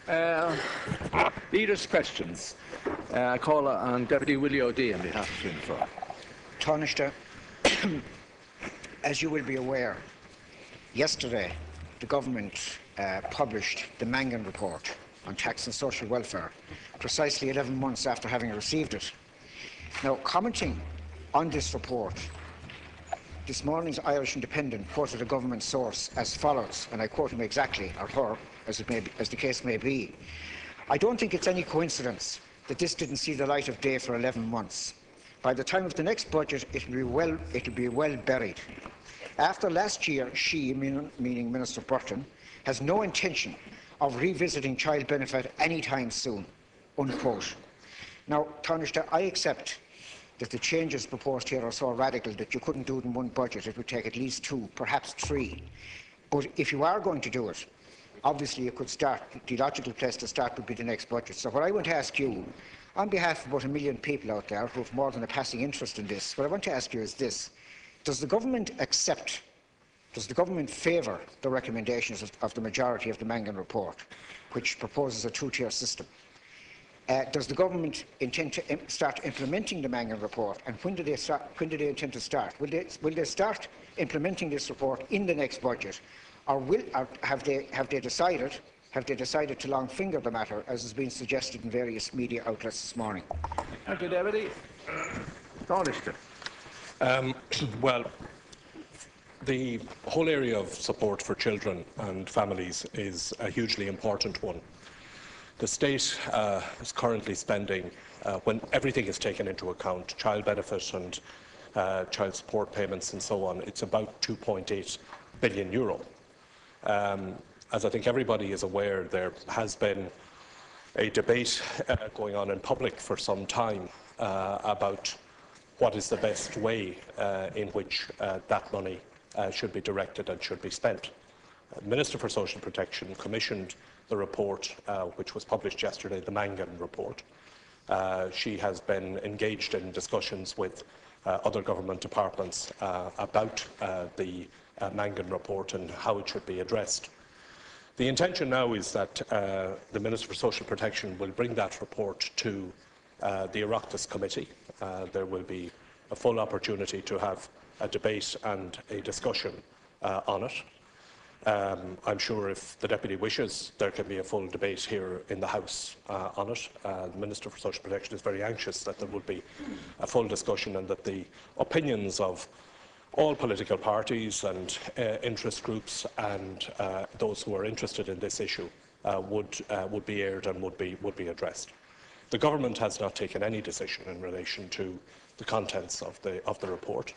Leaders' questions. I call on Deputy Willie O'Dea on behalf of Fianna. Taoiseach, as you will be aware, yesterday the government published the Mangan report on tax and social welfare, precisely 11 months after having received it. Now, commenting on this report, this morning's Irish Independent quoted a government source as follows, and I quote him exactly, or her, as the case may be. "I don't think it's any coincidence that this didn't see the light of day for 11 months. By the time of the next budget, it'll be well buried. After last year, she, meaning Minister Burton, has no intention of revisiting child benefit any time soon." Unquote. Now, Taoiseach, I accept that the changes proposed here are so radical that you couldn't do it in one budget. It would take at least 2, perhaps 3. But if you are going to do it, obviously you could start, the logical place to start would be the next budget. So what I want to ask you, on behalf of about 1 million people out there who have more than a passing interest in this, what I want to ask you is this: does the government favour the recommendations of the majority of the Mangan report, which proposes a 2-tier system? Does the government intend to start implementing the Mangan report, and when do they intend to start? Will they start implementing this report in the next budget, or have they decided to long finger the matter, as has been suggested in various media outlets this morning? Thank you, Deputy. Taoiseach. Well, the whole area of support for children and families is a hugely important one. The state is currently spending, when everything is taken into account, child benefit and child support payments and so on, it's about €2.8 billion. As I think everybody is aware, there has been a debate going on in public for some time about what is the best way in which that money should be directed and should be spent. The Minister for Social Protection commissioned the report which was published yesterday, the Mangan report. She has been engaged in discussions with other government departments about the Mangan report and how it should be addressed. The intention now is that the Minister for Social Protection will bring that report to the Oireachtas Committee. There will be a full opportunity to have a debate and a discussion on it. I'm sure if the Deputy wishes, there can be a full debate here in the House on it. The Minister for Social Protection is very anxious that there would be a full discussion and that the opinions of all political parties and interest groups and those who are interested in this issue would be aired and would be addressed. The government has not taken any decision in relation to the contents of the report.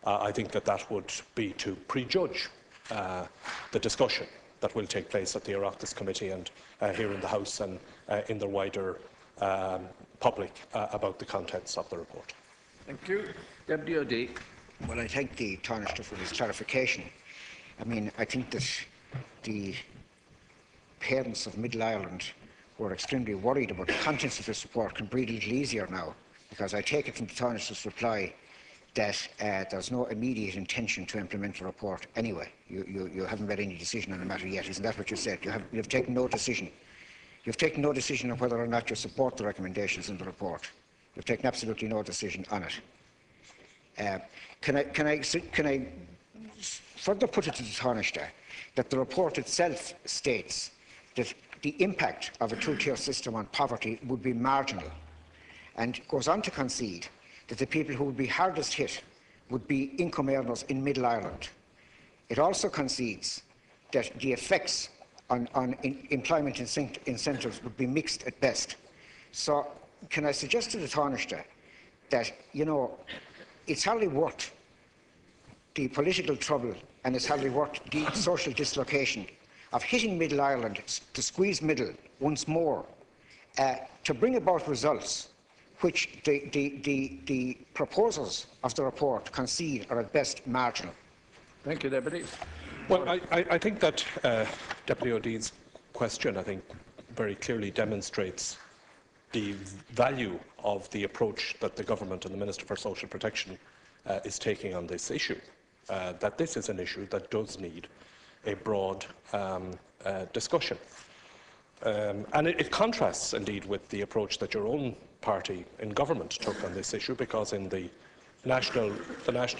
I think that would be to prejudge the discussion that will take place at the Oireachtas Committee and here in the House and in the wider public about the contents of the report. Thank you. Deputy O'Dea. Well, I thank the Taoiseach for his clarification. I mean, I think that the parents of Middle Ireland who are extremely worried about the contents of this report can breathe a little easier now, because I take it from the Taoiseach's reply that there's no immediate intention to implement the report anyway. You haven't made any decision on the matter yet, isn't that what you said? You've taken no decision. You've taken no decision on whether or not you support the recommendations in the report. You've taken absolutely no decision on it. Can I further put it to the Taoiseach that the report itself states that the impact of a 2-tier system on poverty would be marginal, and goes on to concede that the people who would be hardest hit would be income earners in Middle Ireland. It also concedes that the effects on employment incentives would be mixed at best. So can I suggest to the Taoiseach that, it's hardly worth the political trouble and it's hardly worth the social dislocation of hitting Middle Ireland to squeeze middle once more to bring about results which the proposers of the report concede are at best marginal. Thank you, Deputy. Well, I think that Deputy O'Dea's question, I think, very clearly demonstrates the value of the approach that the Government and the Minister for Social Protection is taking on this issue, that this is an issue that does need a broad discussion. And it contrasts, indeed, with the approach that your own party in government took on this issue, because in the National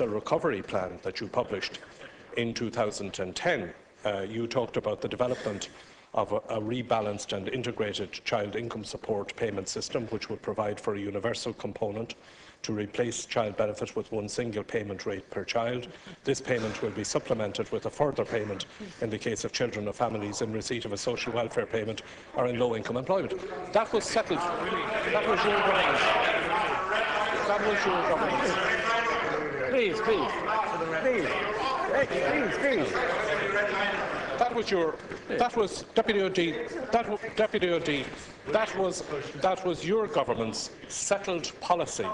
Recovery Plan that you published in 2010, you talked about the development of a rebalanced and integrated child income support payment system, which would provide for a universal component to replace child benefit with one single payment rate per child. This payment will be supplemented with a further payment in the case of children of families in receipt of a social welfare payment or in low-income employment. That was settled. That was your government. That was your government. Please. That was your. That was Deputy OD. Deputy OD. That was your government's settled policy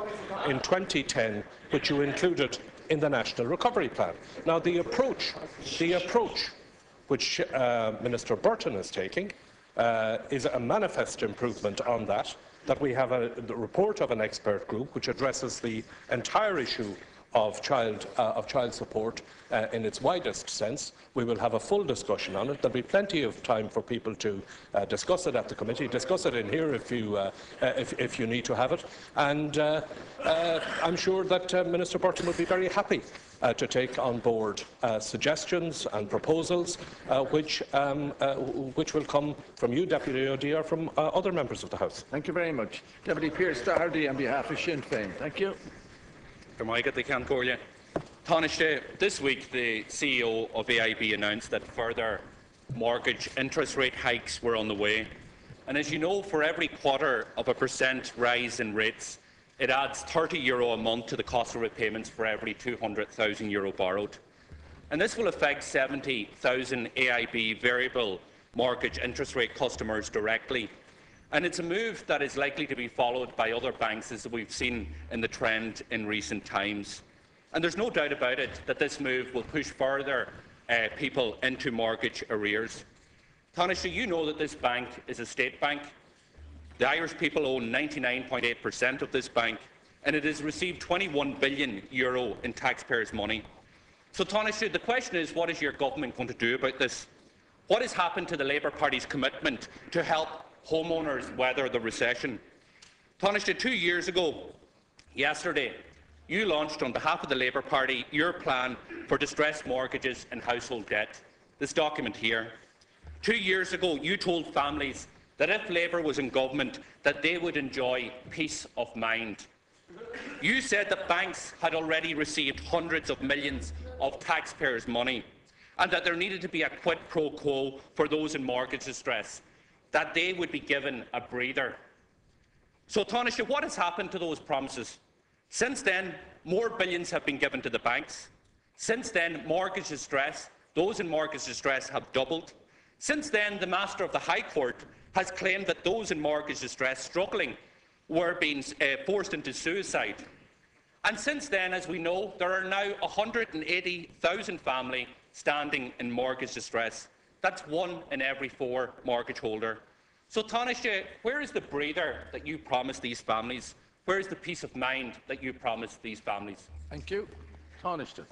in 2010, which you included in the National Recovery Plan. Now, the approach which Minister Burton is taking is a manifest improvement on that. That we have the report of an expert group which addresses the entire issue of child support in its widest sense. We will have a full discussion on it. There will be plenty of time for people to discuss it at the committee, discuss it in here if you need to have it. And I'm sure that Minister Burton will be very happy to take on board suggestions and proposals which will come from you, Deputy OD, or from other members of the House. Thank you very much. Deputy Pearse Doherty on behalf of Sinn Féin. Thank you. This week, the CEO of AIB announced that further mortgage interest rate hikes were on the way. And as you know, for every %1% rise in rates, it adds €30 a month to the cost of repayments for every €200,000 borrowed. And this will affect 70,000 AIB variable mortgage interest rate customers directly. And it's a move that is likely to be followed by other banks, as we've seen in the trend in recent times. And there's no doubt about it that this move will push further people into mortgage arrears. Taoiseach, you know that this bank is a state bank. The Irish people own 99.8% of this bank, and it has received €21 billion in taxpayers' money. So, Taoiseach, the question is, what is your government going to do about this? What has happened to the Labour Party's commitment to help homeowners weather the recession? Taoiseach, 2 years ago, yesterday, you launched on behalf of the Labour Party your plan for distressed mortgages and household debt. This document here. 2 years ago, you told families that if Labour was in government, that they would enjoy peace of mind. You said that banks had already received hundreds of millions of taxpayers' money, and that there needed to be a quid pro quo for those in mortgage distress, that they would be given a breather. So, Taoiseach, what has happened to those promises? Since then, more billions have been given to the banks. Since then, mortgage distress, those in mortgage distress have doubled. Since then, the Master of the High Court has claimed that those in mortgage distress struggling were being forced into suicide. And since then, as we know, there are now 180,000 families standing in mortgage distress. That's 1 in every 4 mortgage holder. So, Taoiseach, where is the breather that you promised these families? Where is the peace of mind that you promised these families? Thank you. Taoiseach.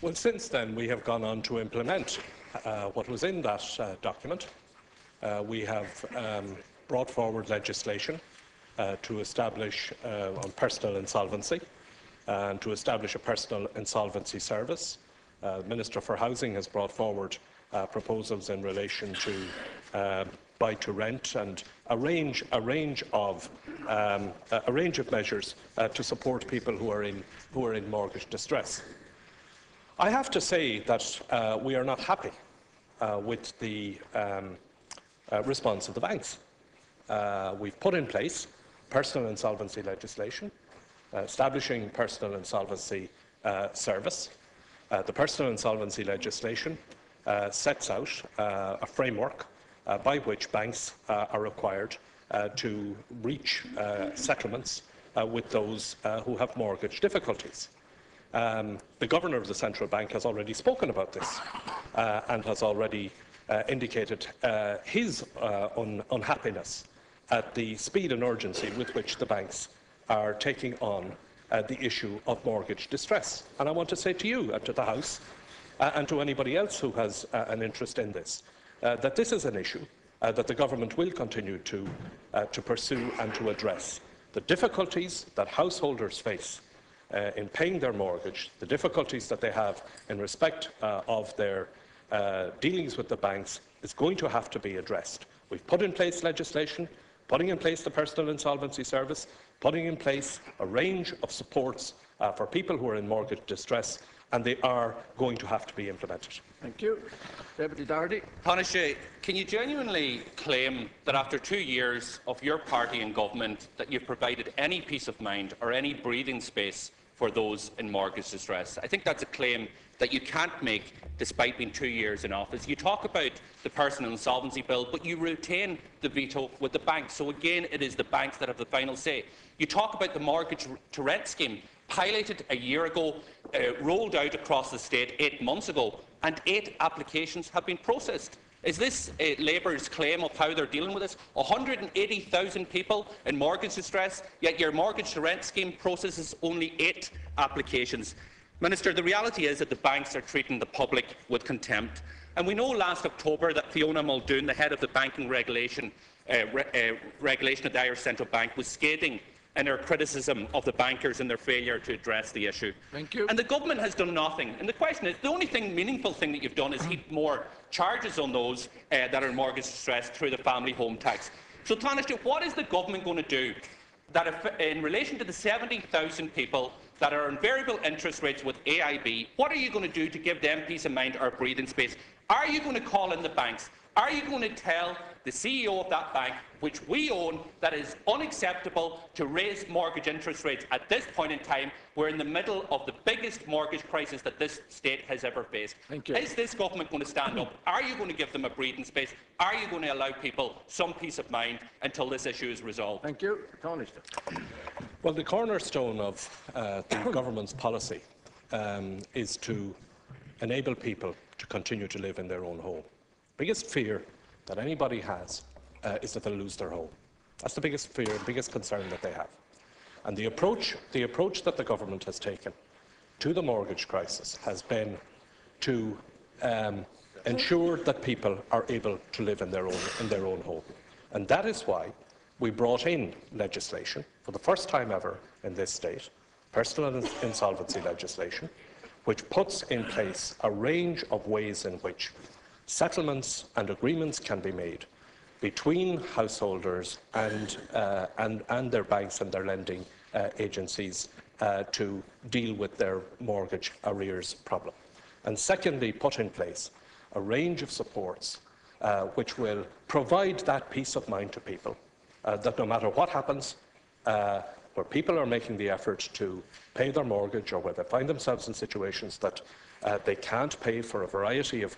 Well, since then, we have gone on to implement what was in that document. We have brought forward legislation to establish on personal insolvency and to establish a personal insolvency service. The Minister for Housing has brought forward proposals in relation to buy-to-rent and a range of measures to support people who are in mortgage distress. I have to say that we are not happy with the response of the banks. We've put in place personal insolvency legislation, establishing personal insolvency service. The personal insolvency legislation sets out a framework by which banks are required to reach settlements with those who have mortgage difficulties. The Governor of the Central Bank has already spoken about this and has already indicated his unhappiness at the speed and urgency with which the banks are taking on the issue of mortgage distress. And I want to say to you and to the House and to anybody else who has an interest in this, that this is an issue that the government will continue to pursue and to address the difficulties that householders face in paying their mortgage, the difficulties that they have in respect of their dealings with the banks is going to have to be addressed. We've put in place legislation, putting in place the Personal Insolvency Service, putting in place a range of supports for people who are in mortgage distress, and they are going to have to be implemented. Thank you. Deputy Doherty. Taoiseach, can you genuinely claim that after 2 years of your party in government that you've provided any peace of mind or any breathing space for those in mortgage distress? I think that's a claim that you can't make despite being 2 years in office. You talk about the Personal Insolvency Bill, but you retain the veto with the banks. So again, it is the banks that have the final say. You talk about the mortgage to rent scheme, piloted a year ago, rolled out across the state 8 months ago, and 8 applications have been processed. Is this Labour's claim of how they're dealing with this? 180,000 people in mortgage distress, yet your mortgage to rent scheme processes only 8 applications. Minister, the reality is that the banks are treating the public with contempt. And we know last October that Fiona Muldoon, the head of the banking regulation of the Irish Central Bank, was scathing in her criticism of the bankers and their failure to address the issue. Thank you. And the government has done nothing. And the question is, the only meaningful thing that you've done is heap more charges on those that are in mortgage distress through the family home tax. So, Taoiseach, what is the government going to do that if, in relation to the 70,000 people that are on variable interest rates with AIB, what are you going to do to give them peace of mind or breathing space? Are you going to call in the banks? Are you going to tell the CEO of that bank, which we own, that it is unacceptable to raise mortgage interest rates at this point in time? We're in the middle of the biggest mortgage crisis that this state has ever faced. Thank you. Is this government going to stand up? Are you going to give them a breathing space? Are you going to allow people some peace of mind until this issue is resolved? Thank you. Taoiseach. Well, the cornerstone of the government's policy is to enable people to continue to live in their own home. The biggest fear that anybody has is that they'll lose their home. That's the biggest fear, the biggest concern that they have. And the approach that the government has taken to the mortgage crisis has been to ensure that people are able to live in their own home. And that is why we brought in legislation for the first time ever in this state, personal insolvency legislation, which puts in place a range of ways in which settlements and agreements can be made between householders and their banks and their lending agencies to deal with their mortgage arrears problem. And secondly, put in place a range of supports which will provide that peace of mind to people that no matter what happens, where people are making the effort to pay their mortgage or where they find themselves in situations that they can't pay for a variety of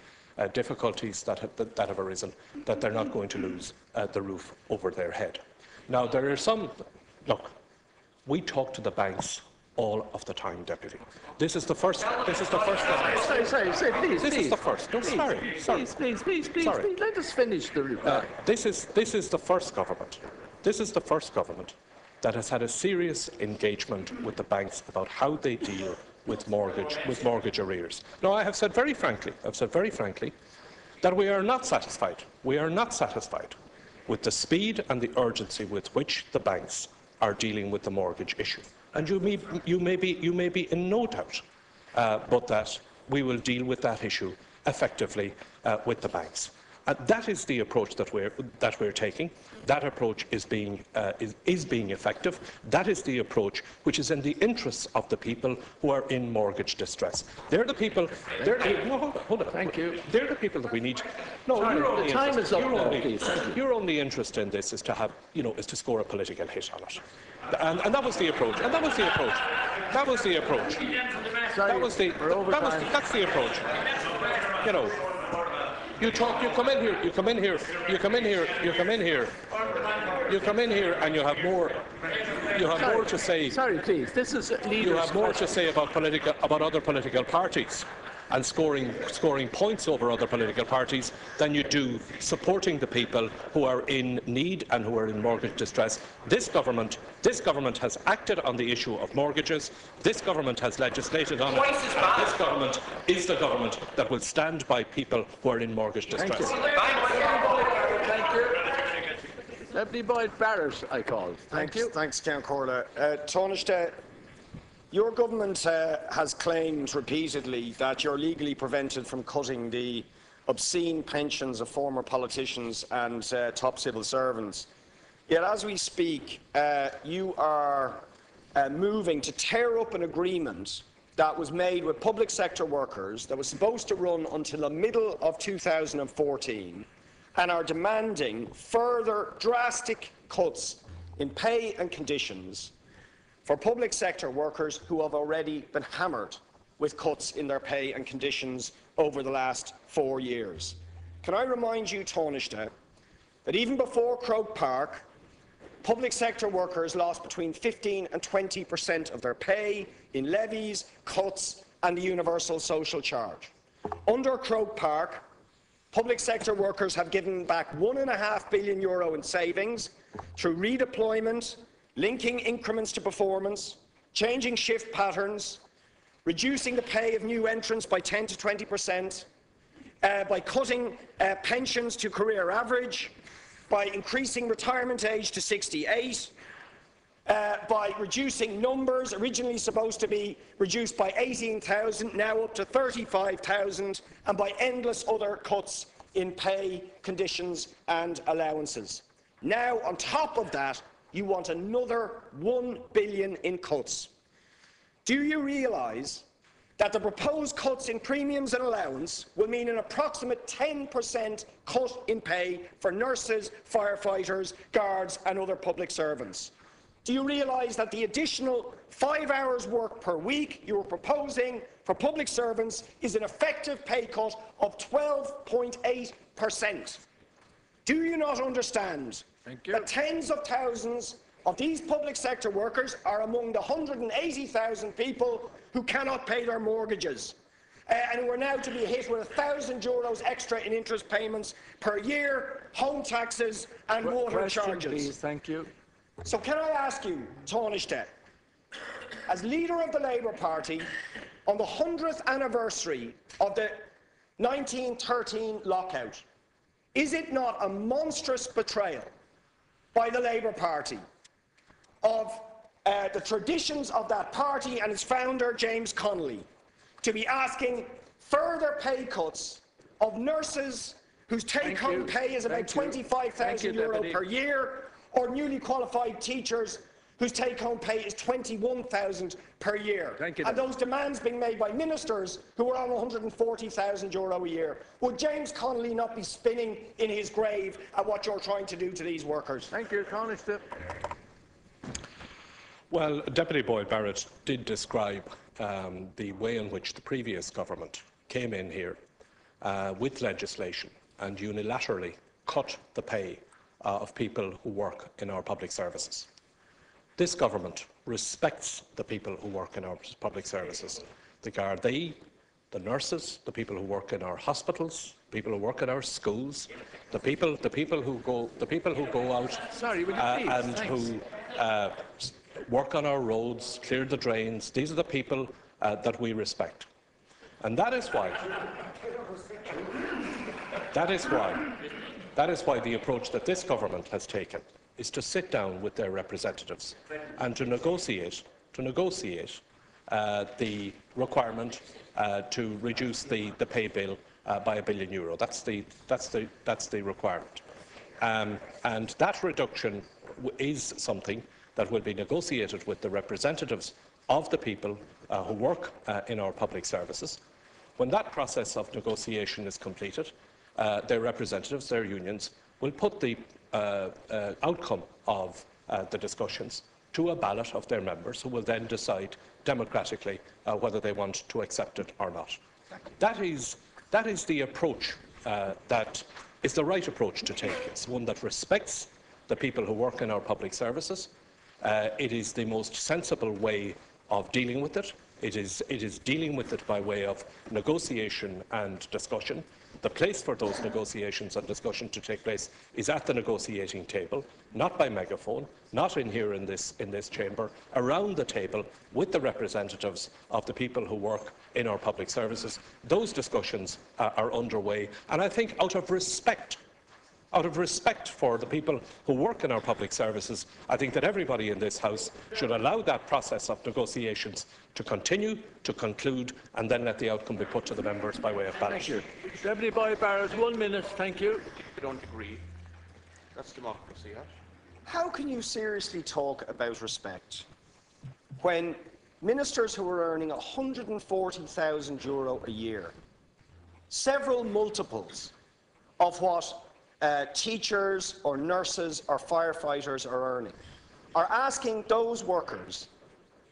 difficulties that have arisen, that they're not going to lose the roof over their head. Now, there are some... Look, we talk to the banks all of the time, Deputy. This is the first... Sorry, please, This please. is the first... No, sorry. Please, let us finish the reply. This is the first government. This is the first government that has had a serious engagement with the banks about how they deal with mortgage arrears. Now, I have said very frankly, that we are not satisfied. We are not satisfied with the speed and the urgency with which the banks are dealing with the mortgage issue. And you may be in no doubt but that we will deal with that issue effectively with the banks. And that is the approach that we're taking. That approach is being effective. That is the approach which is in the interests of the people who are in mortgage distress. They're the people. Hold on. Thank you. They're the people that we need. No, Sorry, the time is up now, please. Your only interest in this is to have, is to score a political hit on it. And that was the approach. And that was the approach. That was the approach. That's the approach. You come in here, and you have more to say. Sorry, please. This is leaders. You have more to say about other political parties and scoring points over other political parties than you do supporting the people who are in need and who are in mortgage distress. This government has acted on the issue of mortgages. This government has legislated on it. And this government is the government that will stand by people who are in mortgage distress. Thank you. Thank you. Deputy Boyd Barrett, I called. Thank you. Thanks, Count Corla. Taoiseach, your government has claimed repeatedly that you're legally prevented from cutting the obscene pensions of former politicians and top civil servants. Yet, as we speak, you are moving to tear up an agreement that was made with public sector workers that was supposed to run until the middle of 2014, and are demanding further drastic cuts in pay and conditions for public sector workers who have already been hammered with cuts in their pay and conditions over the last 4 years. Can I remind you, Taoiseach, that even before Croke Park, public sector workers lost between 15 and 20% of their pay in levies, cuts and the universal social charge. Under Croke Park, public sector workers have given back €1.5 billion in savings through redeployment, linking increments to performance, changing shift patterns, reducing the pay of new entrants by 10 to 20%, by cutting pensions to career average, by increasing retirement age to 68, by reducing numbers originally supposed to be reduced by 18,000, now up to 35,000, and by endless other cuts in pay, conditions and allowances. Now, on top of that, you want another €1 billion in cuts. Do you realise that the proposed cuts in premiums and allowance will mean an approximate 10% cut in pay for nurses, firefighters, guards and other public servants? Do you realise that the additional 5 hours work per week you are proposing for public servants is an effective pay cut of 12.8%? Do you not understand that tens of thousands of these public sector workers are among the 180,000 people who cannot pay their mortgages and who are now to be hit with €1,000 extra in interest payments per year, home taxes and water charges? Please. Thank you. So can I ask you, Taoiseach, as leader of the Labour Party, on the 100th anniversary of the 1913 lockout, is it not a monstrous betrayal by the Labour Party of the traditions of that party and its founder, James Connolly, to be asking further pay cuts of nurses whose take-home pay is about €25,000 per year, or newly qualified teachers whose take-home pay is €21,000 per year? And those demands being made by ministers who are on €140,000 a year. Would James Connolly not be spinning in his grave at what you're trying to do to these workers? Thank you, Taoiseach. Well, Deputy Boyd Barrett did describe the way in which the previous government came in here with legislation and unilaterally cut the pay of people who work in our public services. This government respects the people who work in our public services, the Gardaí, the nurses, the people who work in our hospitals, people who work in our schools, the people who go out and who work on our roads, clear the drains. These are the people that we respect, and that is why the approach that this government has taken is to sit down with their representatives and to negotiate the requirement to reduce the pay bill by €1 billion. That's the requirement, and that reduction is something that will be negotiated with the representatives of the people who work in our public services. When that process of negotiation is completed, their representatives, their unions, will put the outcome of the discussions to a ballot of their members, who will then decide democratically whether they want to accept it or not. That is the approach that is the right approach to take. It's one that respects the people who work in our public services. It is the most sensible way of dealing with it. It is dealing with it by way of negotiation and discussion. The place for those negotiations and discussion to take place is at the negotiating table, not by megaphone, not in here in this chamber, around the table with the representatives of the people who work in our public services. Those discussions are underway, and I think out of respect Out of respect for the people who work in our public services, I think that everybody in this House should allow that process of negotiations to continue, to conclude, and then let the outcome be put to the members by way of ballot. Thank you. Deputy Boyd Barrett, 1 minute. Thank you. I don't agree. That's democracy, yes? How can you seriously talk about respect when ministers who are earning €140,000 a year, several multiples of what teachers or nurses or firefighters are earning, are asking those workers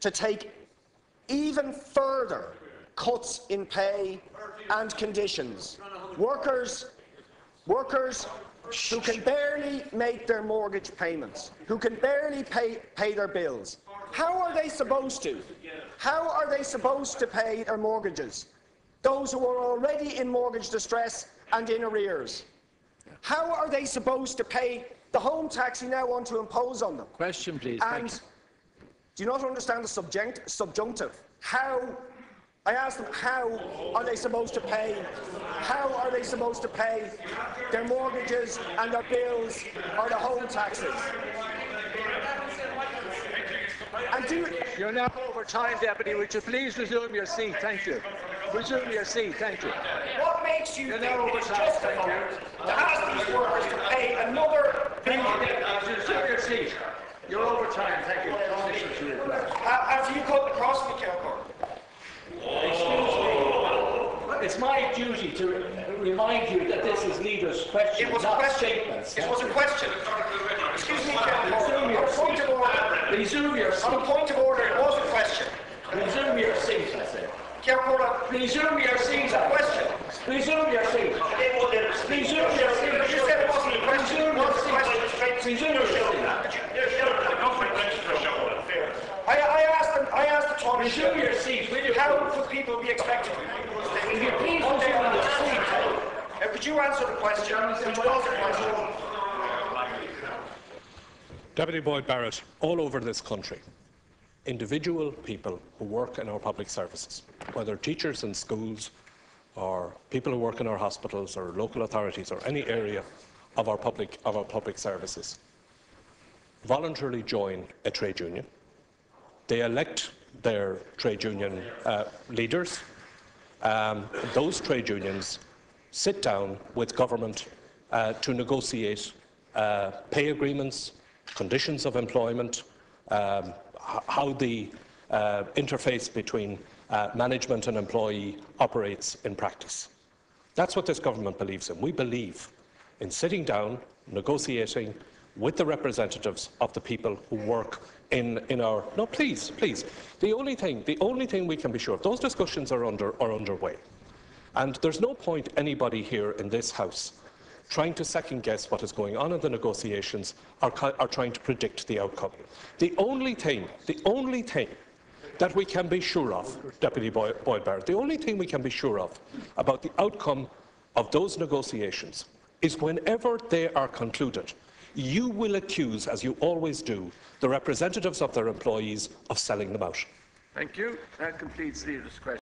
to take even further cuts in pay and conditions? Workers who can barely make their mortgage payments, who can barely pay their bills. How are they supposed to? How are they supposed to pay their mortgages? Those who are already in mortgage distress and in arrears. How are they supposed to pay the home tax you now want to impose on them? Question, please. And do you not understand the subjunctive? How? I asked them, how are they supposed to pay? How are they supposed to pay their mortgages and their bills or their home taxes? And You're now over time, Deputy. Would you please resume your seat? Thank you. Resume your seat. Thank you. what makes you think it's justified to ask these workers to pay another Resume your seat. You're over time. Thank you. Have you cut the cross me, Kelcourt? Excuse me. It's my duty to remind you that this is leaders' questions, It was a not question. statements. It was a question. Excuse me, Kelcourt. Resume your On a point of order. Resume your On a seat. point of order, it was a question. Resume your seat, I said. Kelcourt, Resume your seat. it's a question. Resume your seat. Resume your seat. You said it wasn't a question. It was a question. Resume your seat. I asked the Taoiseach, Resume your seat, will you? how could people be expected to? Will you please resume your seat? Could you answer the question, which was a question? Deputy Boyd Barrett, all over this country, individual people who work in our public services, whether teachers in schools or people who work in our hospitals or local authorities or any area of our public services, voluntarily join a trade union. They elect their trade union leaders. Those trade unions sit down with government to negotiate pay agreements, conditions of employment, how the interface between management and employee operates in practice. That's what this government believes in. We believe in sitting down, negotiating with the representatives of the people who work in our... No, please. The only thing we can be sure of, those discussions are underway. And there's no point anybody here in this House trying to second-guess what is going on in the negotiations or trying to predict the outcome. The only thing that we can be sure of, Deputy Boyd Barrett, the only thing we can be sure of about the outcome of those negotiations is whenever they are concluded, you will accuse, as you always do, the representatives of their employees of selling them out. Thank you. That completes the discussion.